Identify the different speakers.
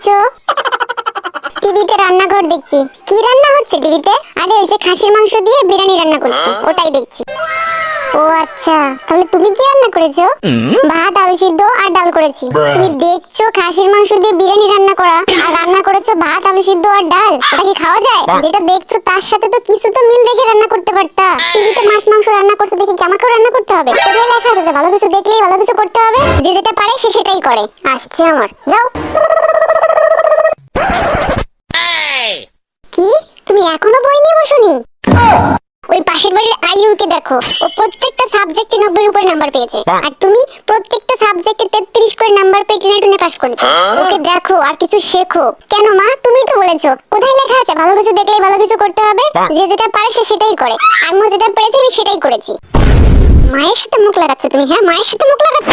Speaker 1: দেখছো? টিভিতে রান্নাঘর দেখছি। কি রান্না হচ্ছে টিভিতে? আরে ওই যে খাসির মাংস দিয়ে বিরিয়ানি রান্না করছে, ওটাই দেখছি। ও আচ্ছা, তাহলে তুমি কি রান্না করেছো? ভাত, আলু সিদ্ধ আর ডাল করেছি। তুমি দেখছো খাসির মাংস দিয়ে বিরিয়ানি রান্না করা, আর রান্না করেছো ভাত, আলু সিদ্ধ আর ডাল। ওটা কি খাওয়া যায়? যেটা দেখছো তার সাথে তো কিছু তো মিল রেখে রান্না করতে পারতা। টিভিতে মাছ মাংস রান্না করছো দেখে কি আমাকেও রান্না করতে হবে? কোথায় লেখা আছে যে ভালো কিছু দেখলেই ভালো কিছু করতে হবে? যে যেটা পারে সে সেটাই করে। আসছে আমার, যাও। কি, তুমি এখনো বই নিয়ে বসোনি? ওই পাশের বাড়ির আইয়ুকে দেখো, ও প্রত্যেকটা সাবজেক্টে 90 উপরে নাম্বার পেয়েছে, আর তুমি প্রত্যেকটা সাবজেক্টে 33 করে নাম্বার পেয়ে টেনে টুনে পাস করেছো। ওকে দেখো আর কিছু শেখো। কেন মা, তুমি তো বলেছো কোথায় লেখা আছে ভালো কিছু দেখলেই ভালো কিছু করতে হবে? যে যেটা পারে সে সেটাই করে। আমিও যেটা পেরেছি আমি সেটাই করেছি। মায়ের সাথে মুখ লাগাচ্ছ তুমি? হ্যাঁ, মায়ের সাথে মুখ লাগাচ্ছ।